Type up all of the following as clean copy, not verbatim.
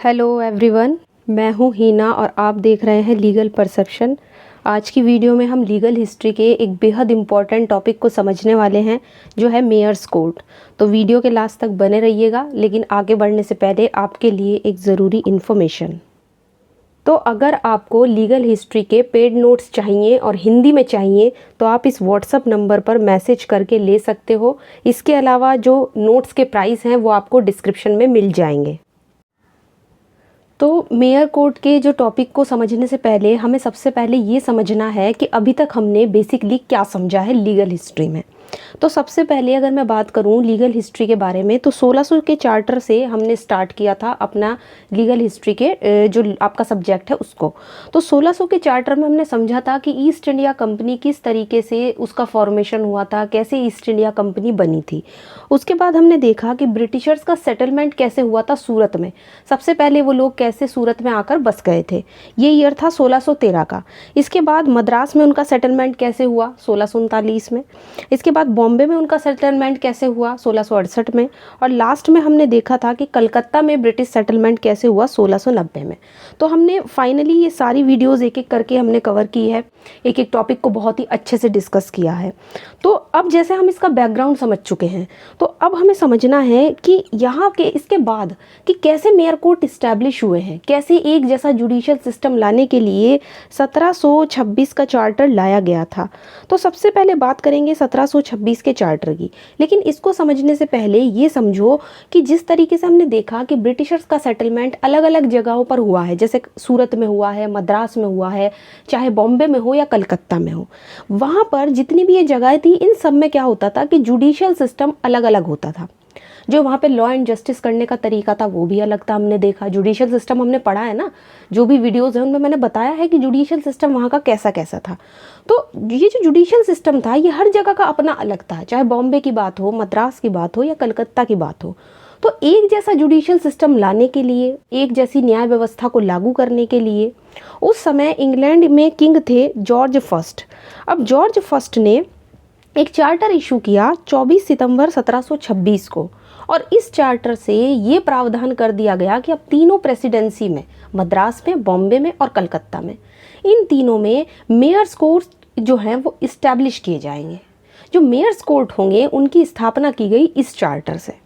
Hello everyone, मैं हूँ हीना और आप देख रहे हैं लीगल परसेप्शन। आज की वीडियो में हम लीगल हिस्ट्री के एक बेहद इम्पॉर्टेंट टॉपिक को समझने वाले हैं, जो है मेयर्स कोर्ट। तो वीडियो के लास्ट तक बने रहिएगा, लेकिन आगे बढ़ने से पहले आपके लिए एक ज़रूरी इन्फॉर्मेशन। तो अगर आपको लीगल हिस्ट्री के पेड नोट्स चाहिए और हिंदी में चाहिए तो आप इस व्हाट्सअप नंबर पर मैसेज करके ले सकते हो। इसके अलावा जो नोट्स के प्राइस हैं वो आपको डिस्क्रिप्शन में मिल जाएंगे। तो मेयर कोर्ट के जो टॉपिक को समझने से पहले हमें सबसे पहले ये समझना है कि अभी तक हमने बेसिकली क्या समझा है लीगल हिस्ट्री में। तो सबसे पहले अगर मैं बात करूं लीगल हिस्ट्री के बारे में, तो 1600 के चार्टर से हमने स्टार्ट किया था अपना लीगल हिस्ट्री के जो आपका सब्जेक्ट है उसको। तो 1600 के चार्टर में हमने समझा था कि ईस्ट इंडिया कंपनी किस तरीके से उसका फॉर्मेशन हुआ था, कैसे ईस्ट इंडिया कंपनी बनी थी। उसके बाद हमने देखा कि ब्रिटिशर्स का सेटलमेंट कैसे हुआ था सूरत में। सबसे पहले वो लोग कैसे सूरत में आकर बस गए थे, ये ईयर था 1613 का। इसके बाद मद्रास में उनका सेटलमेंट कैसे हुआ 1639 में। इसके बाद बॉम्बे में उनका सेटलमेंट कैसे हुआ 1668 में। और लास्ट में हमने देखा था कि कलकत्ता में ब्रिटिश सेटलमेंट कैसे हुआ 1690 में। तो हमने फाइनली ये सारी वीडियोस एक एक करके हमने कवर की है, एक एक टॉपिक को बहुत ही अच्छे से डिस्कस किया है। तो अब जैसे हम इसका बैकग्राउंड समझ चुके हैं, तो अब हमें समझना है कि यहाँ के इसके बाद कि कैसे मेयर कोर्ट इस्टेब्लिश हुए हैं, कैसे एक जैसा जुडिशियल सिस्टम लाने के लिए 1726 का चार्टर लाया गया था। तो सबसे पहले बात करेंगे 1726 के चार्टर की। लेकिन इसको समझने से पहले ये समझो कि जिस तरीके से हमने देखा कि ब्रिटिशर्स का सेटलमेंट अलग अलग जगहों पर हुआ है, जैसे सूरत में हुआ है, मद्रास में हुआ है, चाहे बॉम्बे में हो या कलकत्ता में हो, वहाँ पर जितनी भी ये जगहें थी इन सब में क्या होता था कि जुडिशियल सिस्टम अलग अलग होता था। जो वहाँ पे लॉ एंड जस्टिस करने का तरीका था वो भी अलग था। हमने देखा जुडिशियल सिस्टम, हमने पढ़ा है ना, जो भी वीडियोज़ हैं उनमें मैंने बताया है कि जुडिशियल सिस्टम वहाँ का कैसा कैसा था। तो ये जो जुडिशियल सिस्टम था ये हर जगह का अपना अलग था, चाहे बॉम्बे की बात हो, मद्रास की बात हो या कलकत्ता की बात हो। तो एक जैसा जुडिशियल सिस्टम लाने के लिए, एक जैसी न्याय व्यवस्था को लागू करने के लिए उस समय इंग्लैंड में किंग थे जॉर्ज फर्स्ट। अब जॉर्ज फर्स्ट ने एक चार्टर इशू किया 24 सितंबर 1726 को। और इस चार्टर से ये प्रावधान कर दिया गया कि अब तीनों प्रेसिडेंसी में, मद्रास में, बॉम्बे में और कलकत्ता में, इन तीनों में मेयर्स कोर्ट जो हैं वो इस्टेब्लिश किए जाएंगे। जो मेयर्स कोर्ट होंगे उनकी स्थापना की गई इस चार्टर से।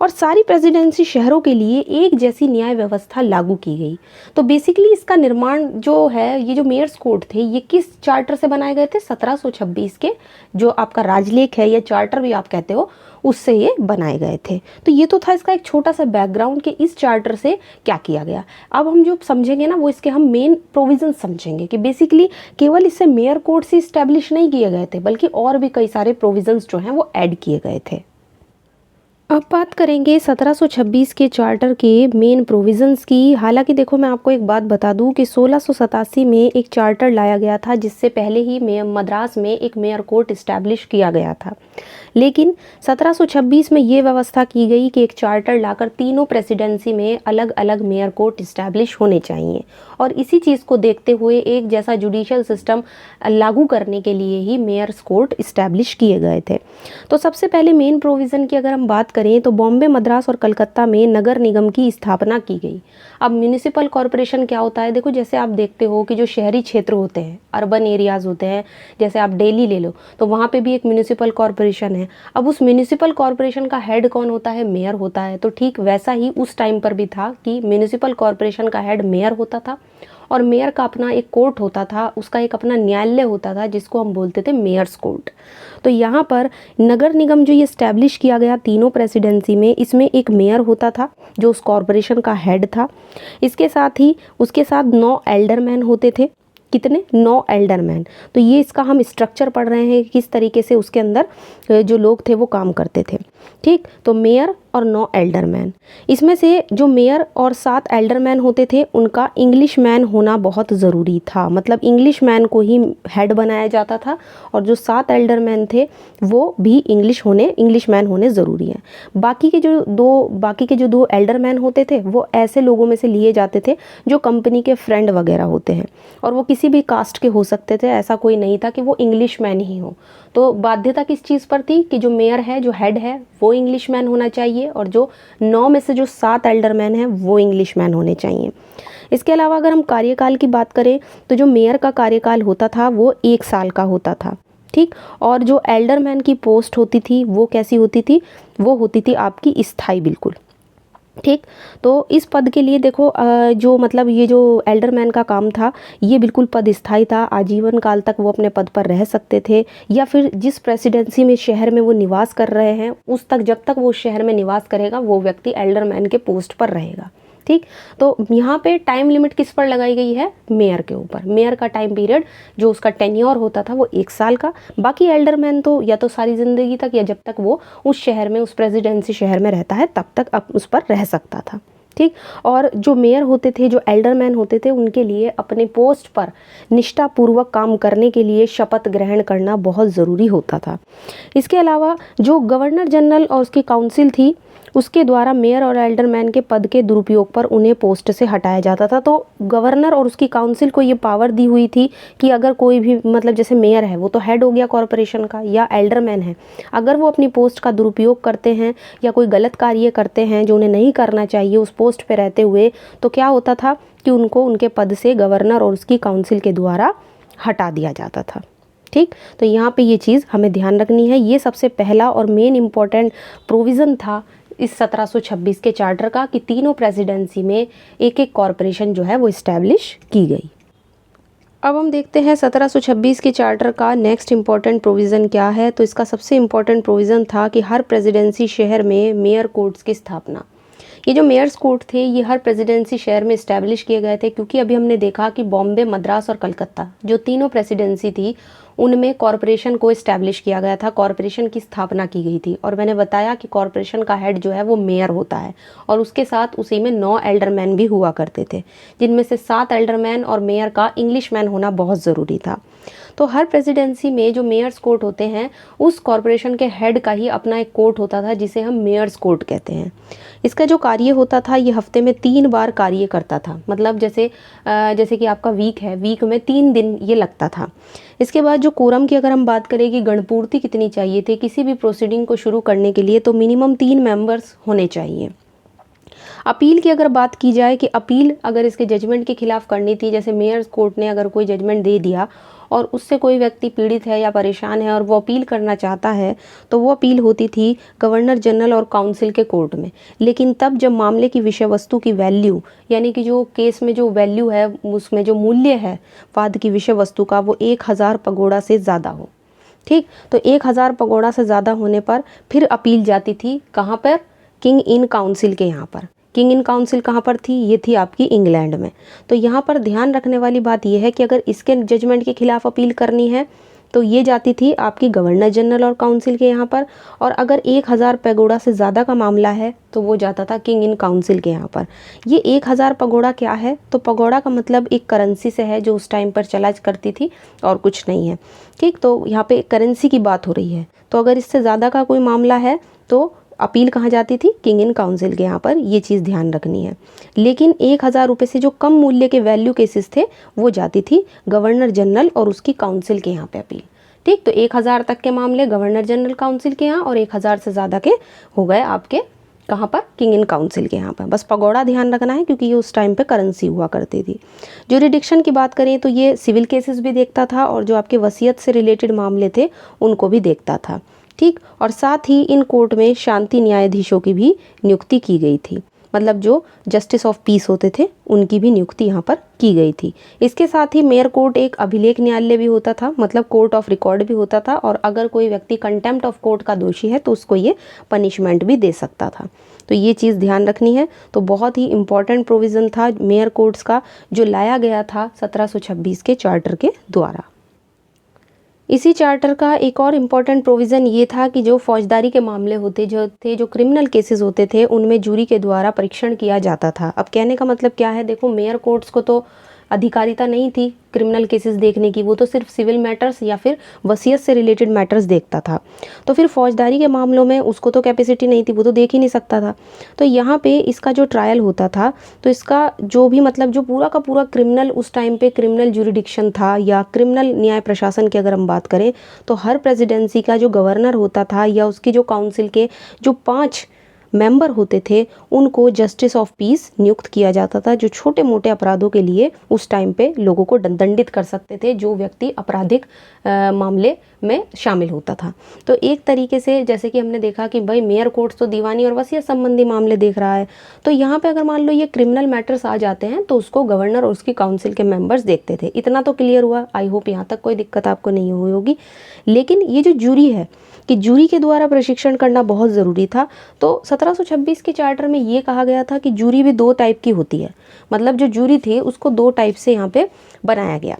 और सारी प्रेसिडेंसी शहरों के लिए एक जैसी न्याय व्यवस्था लागू की गई। तो बेसिकली इसका निर्माण जो है, ये जो मेयर्स कोर्ट थे ये किस चार्टर से बनाए गए थे? 1726 के, जो आपका राजलेख है या चार्टर भी आप कहते हो, उससे ये बनाए गए थे। तो ये तो था इसका एक छोटा सा बैकग्राउंड कि इस चार्टर से क्या किया गया। अब हम जो समझेंगे ना वो इसके हम मेन प्रोविजन समझेंगे कि बेसिकली केवल इससे मेयर कोर्ट से इस्टेब्लिश नहीं किए गए थे, बल्कि और भी कई सारे प्रोविजंस जो हैं वो ऐड किए गए थे। अब बात करेंगे 1726 के चार्टर के मेन प्रोविजंस की। हालांकि देखो, मैं आपको एक बात बता दूं कि 1687 में एक चार्टर लाया गया था, जिससे पहले ही मद्रास में एक मेयर कोर्ट इस्टेब्लिश किया गया था। लेकिन 1726 में ये व्यवस्था की गई कि एक चार्टर लाकर तीनों प्रेसिडेंसी में अलग अलग मेयर कोर्ट इस्टेब्लिश होने चाहिए। और इसी चीज़ को देखते हुए एक जैसा जुडिशियल सिस्टम लागू करने के लिए ही मेयर्स कोर्ट इस्टेब्लिश किए गए थे। तो सबसे पहले मेन प्रोविज़न की अगर हम बात करें तो बॉम्बे, मद्रास और कलकत्ता में नगर निगम की स्थापना की गई। अब म्यूनिसिपल कॉरपोरेशन क्या होता है? देखो, जैसे आप देखते हो कि जो शहरी क्षेत्र होते हैं, अर्बन एरियाज़ होते हैं, जैसे आप दिल्ली ले लो तो वहाँ पे भी एक म्यूनिसिपल कॉरपोरेशन है। अब उस म्यूनिसिपल कॉरपोरेशन का हेड कौन होता है? मेयर होता है। तो ठीक वैसा ही उस टाइम पर भी था कि म्यूनिसिपल कॉरपोरेशन का हेड मेयर होता था और मेयर का अपना एक कोर्ट होता था, उसका एक अपना न्यायालय होता था जिसको हम बोलते थे मेयर्स कोर्ट। तो यहाँ पर नगर निगम जो ये स्टैब्लिश किया गया तीनों प्रेसिडेंसी में, इसमें एक मेयर होता था जो उस कॉरपोरेशन का हेड था। इसके साथ ही उसके साथ 9 एल्डरमैन होते थे। कितने? 9 एल्डरमैन। तो ये इसका हम स्ट्रक्चर पढ़ रहे हैं किस तरीके से उसके अंदर जो लोग थे वो काम करते थे। ठीक, तो मेयर और 9 एल्डरमैन। इसमें से जो मेयर और 7 एल्डरमैन होते थे उनका इंग्लिश मैन होना बहुत ज़रूरी था। मतलब इंग्लिश मैन को ही हेड बनाया जाता था और जो 7 एल्डरमैन थे वो भी इंग्लिश मैन होने ज़रूरी है। बाकी के जो दो एल्डरमैन होते थे वो ऐसे लोगों में से लिए जाते थे जो कंपनी के फ्रेंड वगैरह होते हैं, और वो किसी भी कास्ट के हो सकते थे। ऐसा कोई नहीं था कि वो इंग्लिश मैन ही हो। तो बाध्यता किस चीज़ पर थी कि जो मेयर है, जो हेड है, वो इंग्लिश मैन होना चाहिए चाहिए और जो 9 में से जो 7 एल्डरमैन हैं वो इंग्लिश मैन होने चाहिए। इसके अलावा अगर हम कार्यकाल की बात करें तो जो मेयर का कार्यकाल होता था वो 1 साल का होता था, ठीक। और जो एल्डरमैन की पोस्ट होती थी वो कैसी होती थी, वो होती थी आपकी स्थायी, बिल्कुल, ठीक। तो इस पद के लिए देखो जो मतलब ये जो एल्डरमैन का काम था ये बिल्कुल पद स्थायी था, आजीवन काल तक वो अपने पद पर रह सकते थे, या फिर जिस प्रेसिडेंसी में शहर में वो निवास कर रहे हैं उस तक, जब तक वो शहर में निवास करेगा वो व्यक्ति एल्डरमैन के पोस्ट पर रहेगा, ठीक। तो यहाँ पे टाइम लिमिट किस पर लगाई गई है, मेयर के ऊपर। मेयर का टाइम पीरियड जो उसका टेन्योर होता था वो 1 साल का, बाकी एल्डरमैन तो या तो सारी ज़िंदगी तक या जब तक वो उस शहर में, उस प्रेसिडेंसी शहर में रहता है तब तक अब उस पर रह सकता था, ठीक। और जो मेयर होते थे, जो एल्डरमैन होते थे, उनके लिए अपने पोस्ट पर निष्ठापूर्वक काम करने के लिए शपथ ग्रहण करना बहुत ज़रूरी होता था। इसके अलावा जो गवर्नर जनरल और उसकी काउंसिल थी उसके द्वारा मेयर और एल्डरमैन के पद के दुरुपयोग पर उन्हें पोस्ट से हटाया जाता था। तो गवर्नर और उसकी काउंसिल को ये पावर दी हुई थी कि अगर कोई भी मतलब जैसे मेयर है वो तो हेड हो गया कॉरपोरेशन का, या एल्डरमैन है, अगर वो अपनी पोस्ट का दुरुपयोग करते हैं या कोई गलत कार्य करते हैं जो उन्हें नहीं करना चाहिए उस पोस्ट पर रहते हुए, तो क्या होता था कि उनको उनके पद से गवर्नर और उसकी काउंसिल के द्वारा हटा दिया जाता था, ठीक। तो यहाँ पे ये चीज़ हमें ध्यान रखनी है। ये सबसे पहला और मेन इम्पॉर्टेंट प्रोविज़न था इस 1726 के चार्टर का कि तीनों प्रेसिडेंसी में एक एक कॉरपोरेशन जो है वो इस्टेब्लिश की गई। अब हम देखते हैं 1726 के चार्टर का नेक्स्ट इम्पॉर्टेंट प्रोविज़न क्या है। तो इसका सबसे इम्पॉर्टेंट प्रोविज़न था कि हर प्रेसिडेंसी शहर में मेयर कोर्ट्स की स्थापना। ये जो मेयर्स कोर्ट थे ये हर प्रेसिडेंसी शहर में इस्टेब्लिश किए गए थे, क्योंकि अभी हमने देखा कि बॉम्बे, मद्रास और कलकत्ता जो तीनों प्रेसिडेंसी थी उनमें कॉरपोरेशन को इस्टेब्लिश किया गया था, कॉरपोरेशन की स्थापना की गई थी। और मैंने बताया कि कॉरपोरेशन का हेड जो है वो मेयर होता है और उसके साथ उसी में 9 एल्डरमैन भी हुआ करते थे, जिनमें से 7 एल्डरमैन और मेयर का इंग्लिश मैन होना बहुत ज़रूरी था। तो हर प्रेसिडेंसी में जो मेयर्स कोर्ट होते हैं उस कॉरपोरेशन के हेड का ही अपना एक कोर्ट होता था जिसे हम मेयर्स कोर्ट कहते हैं। इसका जो कार्य होता था ये हफ्ते में 3 बार कार्य करता था, मतलब जैसे कि आपका वीक है, वीक में 3 दिन ये लगता था। इसके बाद जो कोरम की अगर हम बात करें कि गणपूर्ति कितनी चाहिए थी किसी भी प्रोसीडिंग को शुरू करने के लिए, तो मिनिमम 3 मेंबर्स होने चाहिए। अपील की अगर बात की जाए कि अपील अगर इसके जजमेंट के खिलाफ करनी थी, जैसे मेयर्स कोर्ट ने अगर कोई जजमेंट दे दिया और उससे कोई व्यक्ति पीड़ित है या परेशान है और वो अपील करना चाहता है, तो वो अपील होती थी गवर्नर जनरल और काउंसिल के कोर्ट में। लेकिन तब जब मामले की विषय वस्तु की वैल्यू, यानी कि जो केस में जो वैल्यू है, उसमें जो मूल्य है वाद की विषय वस्तु का, वो 1000 पगोड़ा से ज़्यादा हो, ठीक। तो 1000 पगोड़ा से ज़्यादा होने पर फिर अपील जाती थी कहाँ पर, किंग इन काउंसिल के यहाँ पर। किंग इन काउंसिल कहाँ पर थी, ये थी आपकी इंग्लैंड में। तो यहाँ पर ध्यान रखने वाली बात यह है कि अगर इसके जजमेंट के खिलाफ अपील करनी है तो ये जाती थी आपकी गवर्नर जनरल और काउंसिल के यहाँ पर, और अगर 1000 पैगोडा से ज़्यादा का मामला है तो वो जाता था किंग इन काउंसिल के यहाँ पर। ये 1000 पगोड़ा क्या है, तो पगोड़ा का मतलब एक करेंसी से है जो उस टाइम पर चला करती थी और कुछ नहीं है, ठीक। तो यहाँ पे करेंसी की बात हो रही है। तो अगर इससे ज़्यादा का कोई मामला है तो अपील कहाँ जाती थी, किंग इन काउंसिल के यहाँ पर, ये चीज़ ध्यान रखनी है। लेकिन 1000 रुपये से जो कम मूल्य के वैल्यू केसेस थे वो जाती थी गवर्नर जनरल और उसकी काउंसिल के यहाँ पे अपील, ठीक। तो 1000 तक के मामले गवर्नर जनरल काउंसिल के यहाँ और 1000 से ज़्यादा के हो गए आपके कहाँ पर, किंग इन काउंसिल के यहाँ पर। बस पगोड़ा ध्यान रखना है क्योंकि ये उस टाइम पे करेंसी हुआ करती थी। ज्यूरिडिक्शन की बात करें तो ये सिविल केसेस भी देखता था और जो आपके वसीयत से रिलेटेड मामले थे उनको भी देखता था, ठीक। और साथ ही इन कोर्ट में शांति न्यायाधीशों की भी नियुक्ति की गई थी, मतलब जो जस्टिस ऑफ पीस होते थे उनकी भी नियुक्ति यहाँ पर की गई थी। इसके साथ ही मेयर कोर्ट एक अभिलेख न्यायालय भी होता था, मतलब कोर्ट ऑफ रिकॉर्ड भी होता था, और अगर कोई व्यक्ति कंटेम्प्ट ऑफ कोर्ट का दोषी है तो उसको ये पनिशमेंट भी दे सकता था। तो ये चीज़ ध्यान रखनी है। तो बहुत ही इंपॉर्टेंट प्रोविज़न था मेयर कोर्ट्स का जो लाया गया था 1726 के चार्टर के द्वारा। इसी चार्टर का एक और इम्पॉर्टेंट प्रोविज़न ये था कि जो फौजदारी के मामले होते जो क्रिमिनल केसेस होते थे उनमें जूरी के द्वारा परीक्षण किया जाता था। अब कहने का मतलब क्या है, देखो मेयर कोर्ट्स को तो अधिकारिता नहीं थी क्रिमिनल केसेस देखने की, वो तो सिर्फ सिविल मैटर्स या फिर वसीयत से रिलेटेड मैटर्स देखता था। तो फिर फौजदारी के मामलों में उसको तो कैपेसिटी नहीं थी, वो तो देख ही नहीं सकता था। तो यहाँ पे इसका जो ट्रायल होता था तो इसका जो भी मतलब जो पूरा का पूरा क्रिमिनल उस टाइम पे क्रिमिनल ज्यूरिडिक्शन था या क्रिमिनल न्याय प्रशासन की अगर हम बात करें तो हर प्रेसिडेंसी का जो गवर्नर होता था या उसकी जो काउंसिल के जो 5 मेंबर होते थे उनको जस्टिस ऑफ पीस नियुक्त किया जाता था, जो छोटे मोटे अपराधों के लिए उस टाइम पे लोगों को दंडित कर सकते थे जो व्यक्ति आपराधिक मामले में शामिल होता था। तो एक तरीके से जैसे कि हमने देखा कि भाई मेयर कोर्ट्स तो दीवानी और वसीयत संबंधी मामले देख रहा है, तो यहाँ पे अगर मान लो ये क्रिमिनल मैटर्स आ जाते हैं तो उसको गवर्नर और उसकी काउंसिल के मेंबर्स देखते थे। इतना तो क्लियर हुआ, आई होप यहाँ तक कोई दिक्कत आपको नहीं हुई होगी। लेकिन ये जो जूरी है कि जूरी के द्वारा प्रशिक्षण करना बहुत ज़रूरी था। तो 1726 के चार्टर में ये कहा गया था कि जूरी भी 2 टाइप की होती है, मतलब जो जूरी थी उसको 2 टाइप से यहाँ पे बनाया गया।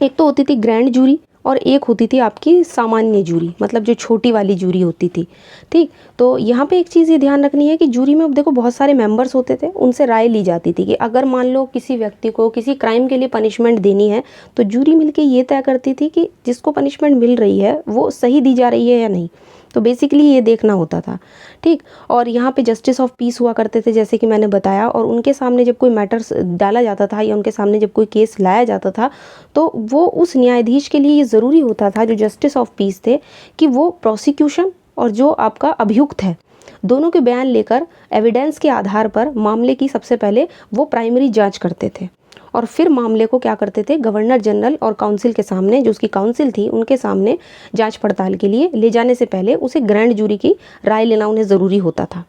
एक तो होती थी ग्रैंड जूरी और एक होती थी आपकी सामान्य जूरी, मतलब जो छोटी वाली जूरी होती थी। ठीक, तो यहाँ पे एक चीज़ ये ध्यान रखनी है कि जूरी में अब देखो बहुत सारे मेंबर्स होते थे, उनसे राय ली जाती थी कि अगर मान लो किसी व्यक्ति को किसी क्राइम के लिए पनिशमेंट देनी है तो जूरी मिलके ये तय करती थी कि जिसको पनिशमेंट मिल रही है वो सही दी जा रही है या नहीं। तो बेसिकली ये देखना होता था। ठीक, और यहाँ पे जस्टिस ऑफ पीस हुआ करते थे जैसे कि मैंने बताया, और उनके सामने जब कोई मैटर्स डाला जाता था या उनके सामने जब कोई केस लाया जाता था तो वो उस न्यायाधीश के लिए ये ज़रूरी होता था जो जस्टिस ऑफ पीस थे कि वो प्रोसिक्यूशन और जो आपका अभियुक्त है दोनों के बयान लेकर एविडेंस के आधार पर मामले की सबसे पहले वो प्राइमरी जांच करते थे और फिर मामले को क्या करते थे गवर्नर जनरल और काउंसिल के सामने, जो उसकी काउंसिल थी उनके सामने जांच पड़ताल के लिए ले जाने से पहले उसे ग्रैंड जूरी की राय लेना उन्हें ज़रूरी होता था।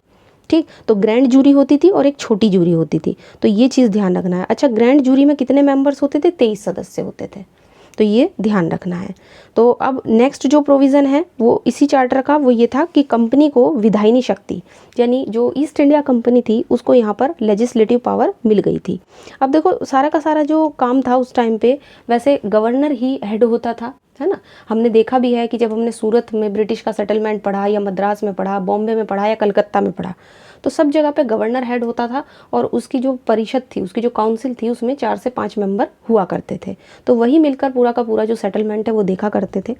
ठीक, तो ग्रैंड जूरी होती थी और एक छोटी जूरी होती थी, तो ये चीज़ ध्यान रखना है। अच्छा, ग्रैंड जूरी में कितने मेंबर्स होते थे? 23 सदस्य होते थे, तो ये ध्यान रखना है। तो अब नेक्स्ट जो प्रोविज़न है वो इसी चार्टर का वो ये था कि कंपनी को विधायनी शक्ति, यानी जो ईस्ट इंडिया कंपनी थी उसको यहाँ पर लेजिस्लेटिव पावर मिल गई थी। अब देखो सारा का सारा जो काम था उस टाइम पे वैसे गवर्नर ही हेड होता था, है ना। हमने देखा भी है कि जब हमने सूरत में ब्रिटिश का सेटलमेंट पढ़ा या मद्रास में पढ़ा, बॉम्बे में पढ़ा या कलकत्ता में पढ़ा, तो सब जगह पे गवर्नर हेड होता था और उसकी जो परिषद थी, उसकी जो काउंसिल थी उसमें 4 से 5 मेंबर हुआ करते थे, तो वही मिलकर पूरा का पूरा जो सेटलमेंट है वो देखा करते थे।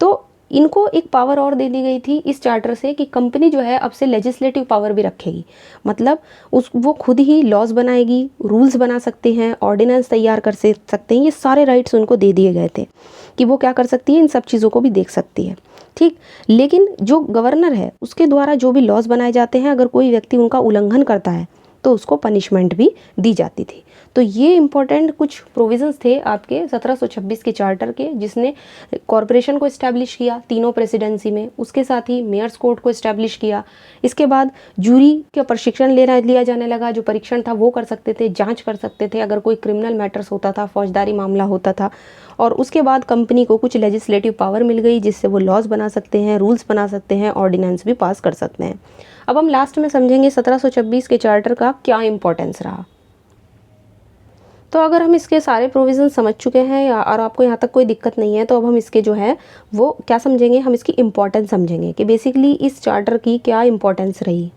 तो इनको एक पावर और दे दी गई थी इस चार्टर से कि कंपनी जो है अब से लेजिस्लेटिव पावर भी रखेगी, मतलब वो खुद ही लॉज बनाएगी, रूल्स बना सकते हैं, ऑर्डिनेंस तैयार कर सकते हैं, ये सारे राइट्स उनको दे दिए गए थे कि वो क्या कर सकती है, इन सब चीज़ों को भी देख सकती है। ठीक, लेकिन जो गवर्नर है उसके द्वारा जो भी लॉज बनाए जाते हैं अगर कोई व्यक्ति उनका उल्लंघन करता है तो उसको पनिशमेंट भी दी जाती थी। तो ये इंपॉर्टेंट कुछ प्रोविजंस थे आपके 1726 के चार्टर के, जिसने कॉरपोरेशन को इस्टेब्लिश किया तीनों प्रेसिडेंसी में, उसके साथ ही मेयर्स कोर्ट को इस्टेब्लिश किया। इसके बाद जूरी का प्रशिक्षण लिया जाने लगा, जो परीक्षण था वो कर सकते थे, जांच कर सकते थे अगर कोई क्रिमिनल मैटर्स होता था, फौजदारी मामला होता था। और उसके बाद कंपनी को कुछ लेजिस्लेटिव पावर मिल गई जिससे वो लॉज बना सकते हैं, रूल्स बना सकते हैं, ऑर्डिनेंस भी पास कर सकते हैं। अब हम लास्ट में समझेंगे 1726 के चार्टर का क्या इंपॉर्टेंस रहा। तो अगर हम इसके सारे प्रोविज़न समझ चुके हैं और आपको यहाँ तक कोई दिक्कत नहीं है, तो अब हम इसके जो है वो क्या समझेंगे, हम इसकी इम्पोर्टेंस समझेंगे कि बेसिकली इस चार्टर की क्या इम्पोर्टेंस रही।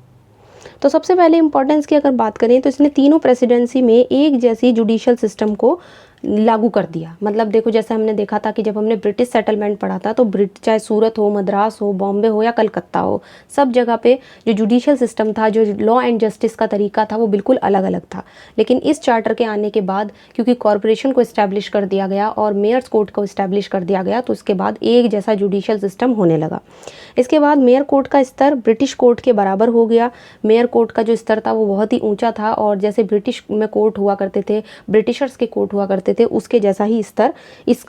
तो सबसे पहले इम्पोर्टेंस की अगर बात करें तो इसने तीनों प्रेसिडेंसी में एक जैसी जुडिशियल सिस्टम को लागू कर दिया। मतलब देखो जैसे हमने देखा था कि जब हमने ब्रिटिश सेटलमेंट पढ़ा था तो चाहे सूरत हो, मद्रास हो, बॉम्बे हो या कलकत्ता हो, सब जगह पे जो जुडिशियल सिस्टम था, जो लॉ एंड जस्टिस का तरीका था वो बिल्कुल अलग अलग था। लेकिन इस चार्टर के आने के बाद क्योंकि कॉरपोरेशन को इस्टेब्लिश कर दिया गया और मेयर्स कोर्ट को इस्टेब्लिश कर दिया गया तो उसके बाद एक जैसा जुडिशियल सिस्टम होने लगा। इसके बाद मेयर कोर्ट का स्तर ब्रिटिश कोर्ट के बराबर हो गया। मेयर कोर्ट का जो स्तर था वो बहुत ही ऊंचा था और जैसे ब्रिटिश में कोर्ट हुआ करते थे, ब्रिटिशर्स के कोर्ट हुआ करते थे, उसके जैसा ही स्तर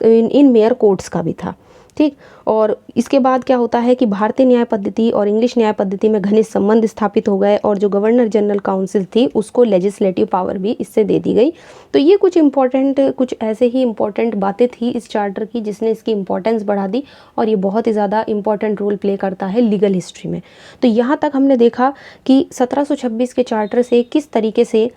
इन मेयर कोर्ट्स का भी था। ठीक, और इसके बाद क्या होता है कि भारतीय न्याय पद्धति और इंग्लिश न्याय पद्धति में घनिष्ठ संबंध स्थापित हो गए और जो गवर्नर जनरल काउंसिल थी उसको लेजिस्लेटिव पावर भी इससे दे दी गई। तो ये कुछ ऐसे ही इम्पोर्टेंट बातें थी इस चार्टर की जिसने इसकी इम्पोर्टेंस बढ़ा दी और ये बहुत ही ज़्यादा इम्पोर्टेंट रोल प्ले करता है लीगल हिस्ट्री में। तो यहाँ तक हमने देखा कि 1726 के चार्टर से किस तरीके से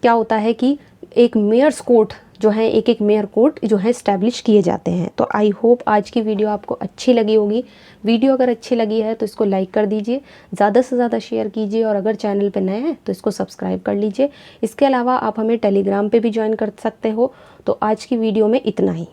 क्या होता है कि एक मेयर्स कोर्ट जो है, एक मेयर कोर्ट जो है इस्टेब्लिश किए जाते हैं। तो आई होप आज की वीडियो आपको अच्छी लगी होगी। वीडियो अगर अच्छी लगी है तो इसको लाइक कर दीजिए, ज़्यादा से ज़्यादा शेयर कीजिए और अगर चैनल पे नए हैं तो इसको सब्सक्राइब कर लीजिए। इसके अलावा आप हमें टेलीग्राम पे भी ज्वाइन कर सकते हो। तो आज की वीडियो में इतना ही।